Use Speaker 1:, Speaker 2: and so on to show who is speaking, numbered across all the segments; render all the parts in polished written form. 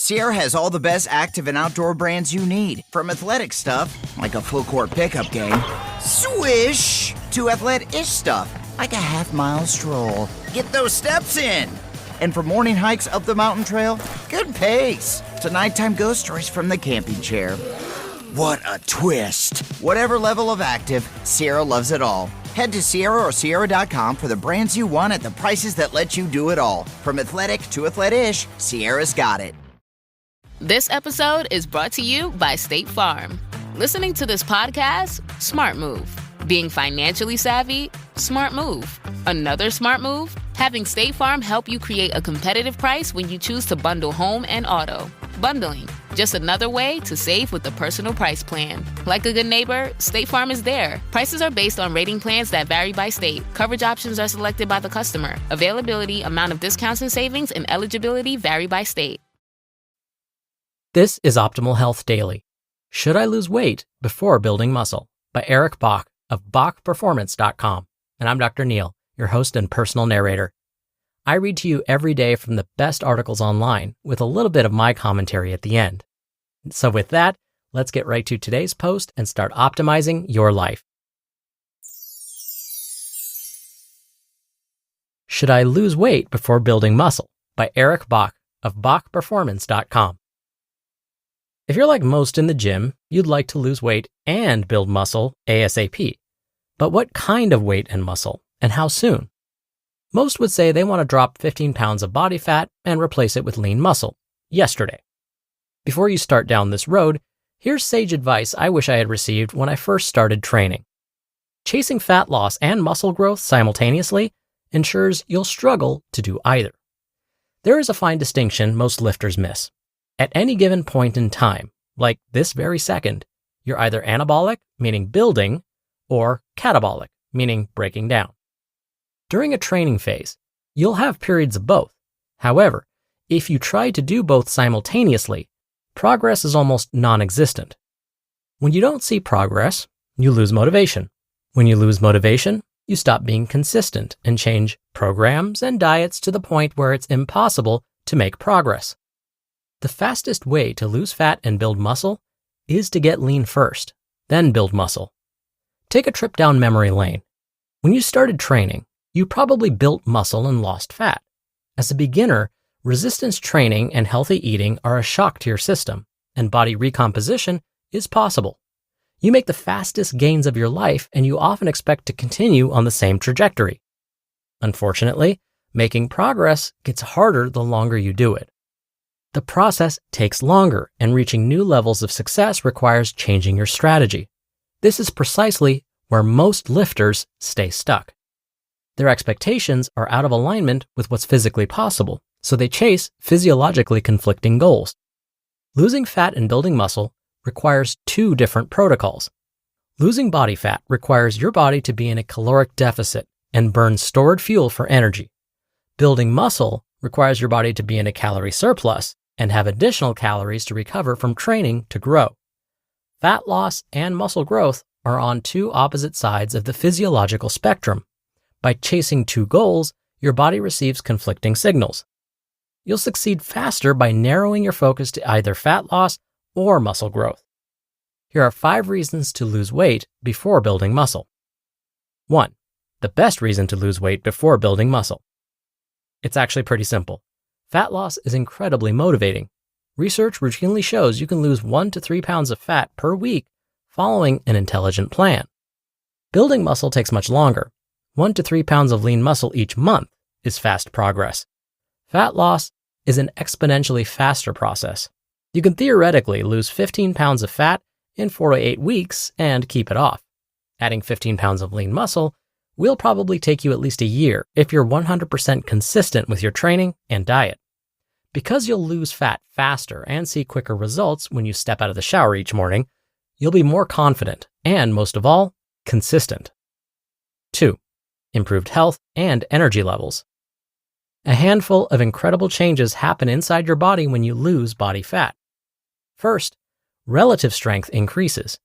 Speaker 1: Sierra has all the best active and outdoor brands you need. From athletic stuff, like a full court pickup game, swish, to athletic-ish stuff, like a half-mile stroll. Get those steps in. And for morning hikes up the mountain trail, good pace. To nighttime ghost stories from the camping chair. What a twist. Whatever level of active, Sierra loves it all. Head to Sierra or Sierra.com for the brands you want at the prices that let you do it all. From athletic to athletic-ish, Sierra's got it.
Speaker 2: This episode is brought to you by State Farm. Listening to this podcast? Smart move. Being financially savvy? Smart move. Another smart move? Having State Farm help you create a competitive price when you choose to bundle home and auto. Bundling, just another way to save with the personal price plan. Like a good neighbor, State Farm is there. Prices are based on rating plans that vary by state. Coverage options are selected by the customer. Availability, amount of discounts and savings, and eligibility vary by state.
Speaker 3: This is Optimal Health Daily. Should I lose weight before building muscle? By Eric Bach of BachPerformance.com. And I'm Dr. Neil, your host and personal narrator. I read to you every day from the best articles online with a little bit of my commentary at the end. So with that, let's get right to today's post and start optimizing your life. Should I lose weight before building muscle? By Eric Bach of BachPerformance.com. If you're like most in the gym, you'd like to lose weight and build muscle ASAP. But what kind of weight and muscle, and how soon? Most would say they want to drop 15 pounds of body fat and replace it with lean muscle, yesterday. Before you start down this road, here's sage advice I wish I had received when I first started training. Chasing fat loss and muscle growth simultaneously ensures you'll struggle to do either. There is a fine distinction most lifters miss. At any given point in time, like this very second, you're either anabolic, meaning building, or catabolic, meaning breaking down. During a training phase, you'll have periods of both. However, if you try to do both simultaneously, progress is almost non-existent. When you don't see progress, you lose motivation. When you lose motivation, you stop being consistent and change programs and diets to the point where it's impossible to make progress. The fastest way to lose fat and build muscle is to get lean first, then build muscle. Take a trip down memory lane. When you started training, you probably built muscle and lost fat. As a beginner, resistance training and healthy eating are a shock to your system, and body recomposition is possible. You make the fastest gains of your life, and you often expect to continue on the same trajectory. Unfortunately, making progress gets harder the longer you do it. The process takes longer, and reaching new levels of success requires changing your strategy. This is precisely where most lifters stay stuck. Their expectations are out of alignment with what's physically possible, so they chase physiologically conflicting goals. Losing fat and building muscle requires two different protocols. Losing body fat requires your body to be in a caloric deficit and burn stored fuel for energy. Building muscle requires your body to be in a calorie surplus and have additional calories to recover from training to grow. Fat loss and muscle growth are on two opposite sides of the physiological spectrum. By chasing two goals, your body receives conflicting signals. You'll succeed faster by narrowing your focus to either fat loss or muscle growth. Here are 5 reasons to lose weight before building muscle. 1. The best reason to lose weight before building muscle. It's actually pretty simple. Fat loss is incredibly motivating. Research routinely shows you can lose 1 to 3 pounds of fat per week following an intelligent plan. Building muscle takes much longer. 1 to 3 pounds of lean muscle each month is fast progress. Fat loss is an exponentially faster process. You can theoretically lose 15 pounds of fat in 4 to 8 weeks and keep it off. Adding 15 pounds of lean muscle will probably take you at least a year if you're 100% consistent with your training and diet. Because you'll lose fat faster and see quicker results when you step out of the shower each morning, you'll be more confident and, most of all, consistent. 2. Improved health and energy levels. A handful of incredible changes happen inside your body when you lose body fat. First, relative strength increases.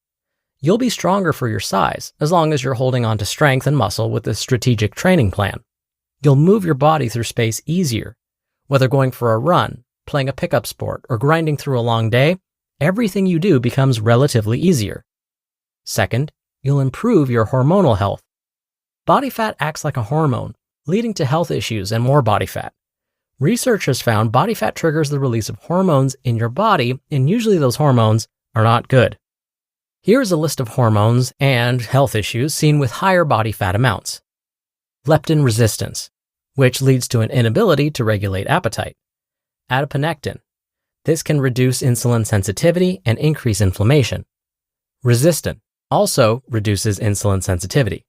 Speaker 3: You'll be stronger for your size as long as you're holding on to strength and muscle with a strategic training plan. You'll move your body through space easier, whether going for a run, playing a pickup sport, or grinding through a long day, everything you do becomes relatively easier. Second, you'll improve your hormonal health. Body fat acts like a hormone, leading to health issues and more body fat. Researchers found body fat triggers the release of hormones in your body, and usually those hormones are not good. Here's a list of hormones and health issues seen with higher body fat amounts. Leptin resistance, which leads to an inability to regulate appetite. Adiponectin. This can reduce insulin sensitivity and increase inflammation. Resistin also reduces insulin sensitivity.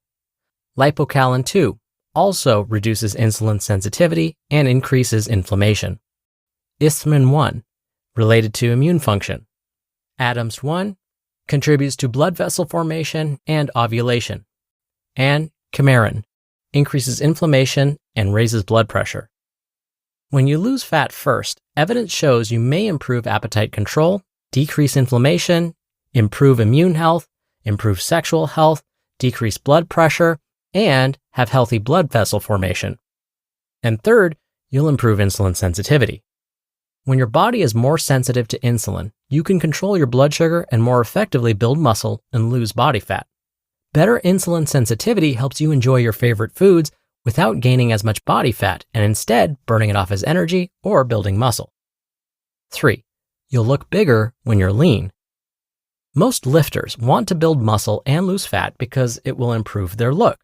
Speaker 3: Lipocalin-2 also reduces insulin sensitivity and increases inflammation. Isthmin-1, related to immune function. ADAMS-1 contributes to blood vessel formation and ovulation. And coumarin increases inflammation and raises blood pressure. When you lose fat first, evidence shows you may improve appetite control, decrease inflammation, improve immune health, improve sexual health, decrease blood pressure, and have healthy blood vessel formation. And third, you'll improve insulin sensitivity. When your body is more sensitive to insulin, you can control your blood sugar and more effectively build muscle and lose body fat. Better insulin sensitivity helps you enjoy your favorite foods without gaining as much body fat and instead burning it off as energy or building muscle. 3. You'll look bigger when you're lean. Most lifters want to build muscle and lose fat because it will improve their look.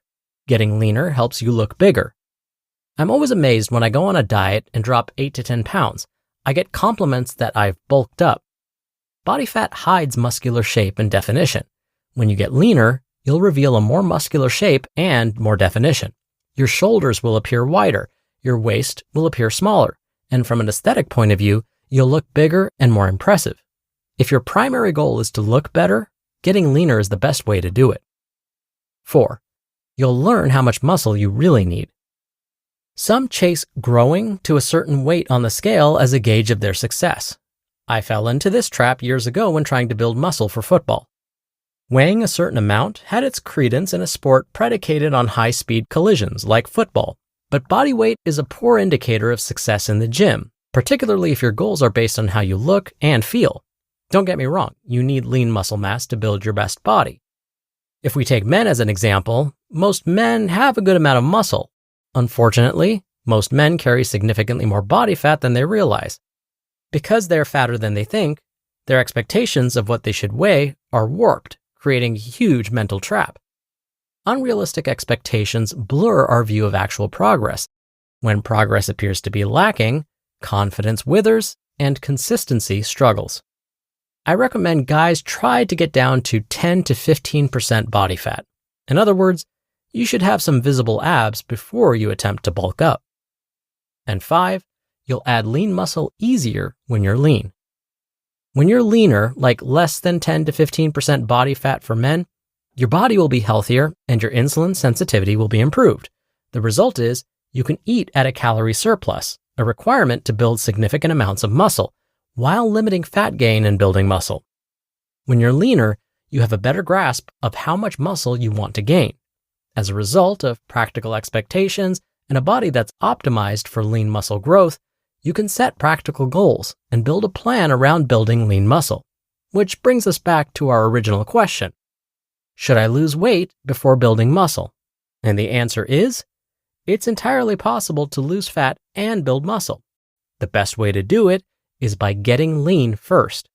Speaker 3: Getting leaner helps you look bigger. I'm always amazed when I go on a diet and drop 8 to 10 pounds. I get compliments that I've bulked up. Body fat hides muscular shape and definition. When you get leaner, you'll reveal a more muscular shape and more definition. Your shoulders will appear wider, your waist will appear smaller, and from an aesthetic point of view, you'll look bigger and more impressive. If your primary goal is to look better, getting leaner is the best way to do it. 4. You'll learn how much muscle you really need. Some chase growing to a certain weight on the scale as a gauge of their success. I fell into this trap years ago when trying to build muscle for football. Weighing a certain amount had its credence in a sport predicated on high-speed collisions like football, but body weight is a poor indicator of success in the gym, particularly if your goals are based on how you look and feel. Don't get me wrong, you need lean muscle mass to build your best body. If we take men as an example, most men have a good amount of muscle. Unfortunately, most men carry significantly more body fat than they realize. Because they're fatter than they think, their expectations of what they should weigh are warped, creating a huge mental trap. Unrealistic expectations blur our view of actual progress. When progress appears to be lacking, confidence withers and consistency struggles. I recommend guys try to get down to 10 to 15% body fat. In other words, you should have some visible abs before you attempt to bulk up. And 5, you'll add lean muscle easier when you're lean. When you're leaner, like less than 10 to 15% body fat for men, your body will be healthier and your insulin sensitivity will be improved. The result is you can eat at a calorie surplus, a requirement to build significant amounts of muscle, while limiting fat gain and building muscle. When you're leaner, you have a better grasp of how much muscle you want to gain. As a result of practical expectations and a body that's optimized for lean muscle growth, you can set practical goals and build a plan around building lean muscle. Which brings us back to our original question. Should I lose weight before building muscle? And the answer is, it's entirely possible to lose fat and build muscle. The best way to do it is by getting lean first.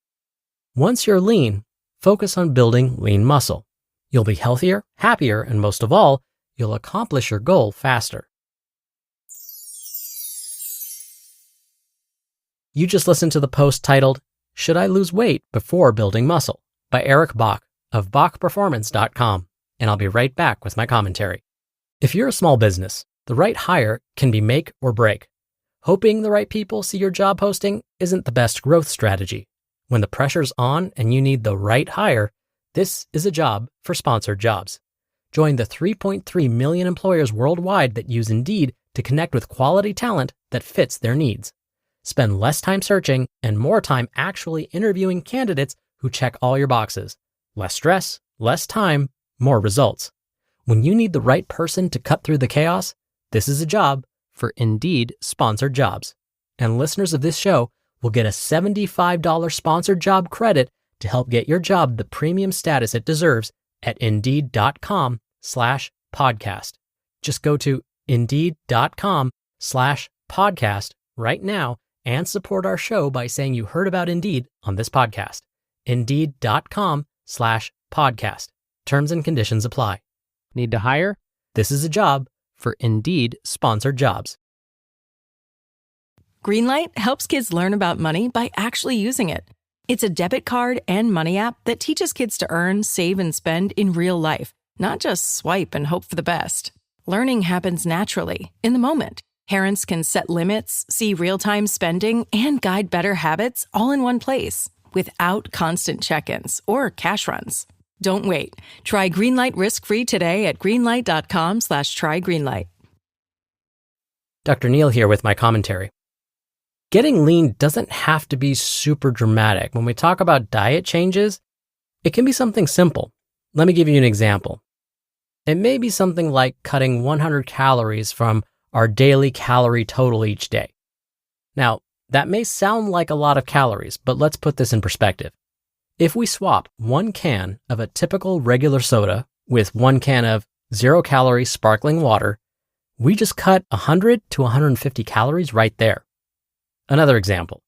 Speaker 3: Once you're lean, focus on building lean muscle. You'll be healthier, happier, and most of all, you'll accomplish your goal faster. You just listened to the post titled, Should I Lose Weight Before Building Muscle? By Eric Bach of BachPerformance.com, and I'll be right back with my commentary. If you're a small business, the right hire can be make or break. Hoping the right people see your job posting isn't the best growth strategy. When the pressure's on and you need the right hire, this is a job for sponsored jobs. Join the 3.3 million employers worldwide that use Indeed to connect with quality talent that fits their needs. Spend less time searching and more time actually interviewing candidates who check all your boxes. Less stress, less time, more results. When you need the right person to cut through the chaos, this is a job for Indeed sponsored jobs. And listeners of this show will get a $75 sponsored job credit to help get your job the premium status it deserves at Indeed.com/podcast. Just go to Indeed.com/podcast right now and support our show by saying you heard about Indeed on this podcast. Indeed.com/podcast. Terms and conditions apply.
Speaker 4: Need to hire?
Speaker 3: This is a job for Indeed sponsored jobs.
Speaker 5: Greenlight helps kids learn about money by actually using it. It's a debit card and money app that teaches kids to earn, save, and spend in real life, not just swipe and hope for the best. Learning happens naturally, in the moment. Parents can set limits, see real-time spending, and guide better habits all in one place, without constant check-ins or cash runs. Don't wait. Try Greenlight risk-free today at greenlight.com/trygreenlight.
Speaker 3: Dr. Neil here with my commentary. Getting lean doesn't have to be super dramatic. When we talk about diet changes, it can be something simple. Let me give you an example. It may be something like cutting 100 calories from our daily calorie total each day. Now, that may sound like a lot of calories, but let's put this in perspective. If we swap 1 can of a typical regular soda with 1 can of 0-calorie sparkling water, we just cut 100 to 150 calories right there. Another example,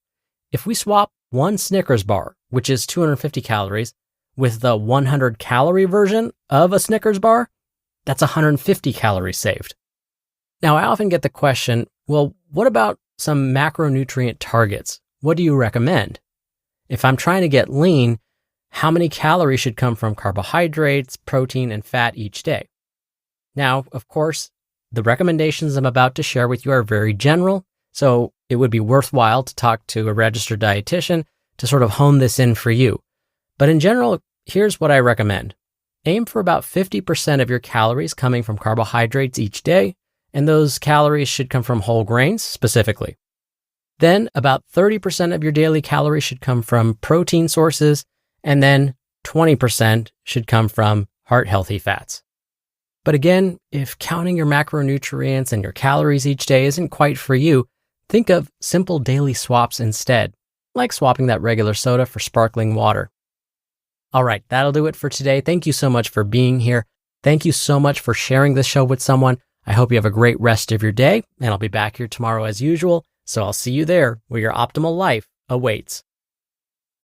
Speaker 3: if we swap 1 Snickers bar, which is 250 calories, with the 100-calorie version of a Snickers bar, that's 150 calories saved. Now, I often get the question, well, what about some macronutrient targets? What do you recommend? If I'm trying to get lean, how many calories should come from carbohydrates, protein, and fat each day? Now, of course, the recommendations I'm about to share with you are very general, so it would be worthwhile to talk to a registered dietitian to sort of hone this in for you. But in general, here's what I recommend. Aim for about 50% of your calories coming from carbohydrates each day, and those calories should come from whole grains specifically. Then about 30% of your daily calories should come from protein sources, and then 20% should come from heart-healthy fats. But again, if counting your macronutrients and your calories each day isn't quite for you, think of simple daily swaps instead, like swapping that regular soda for sparkling water. All right, that'll do it for today. Thank you so much for being here. Thank you so much for sharing this show with someone. I hope you have a great rest of your day, and I'll be back here tomorrow as usual. So I'll see you there where your optimal life awaits.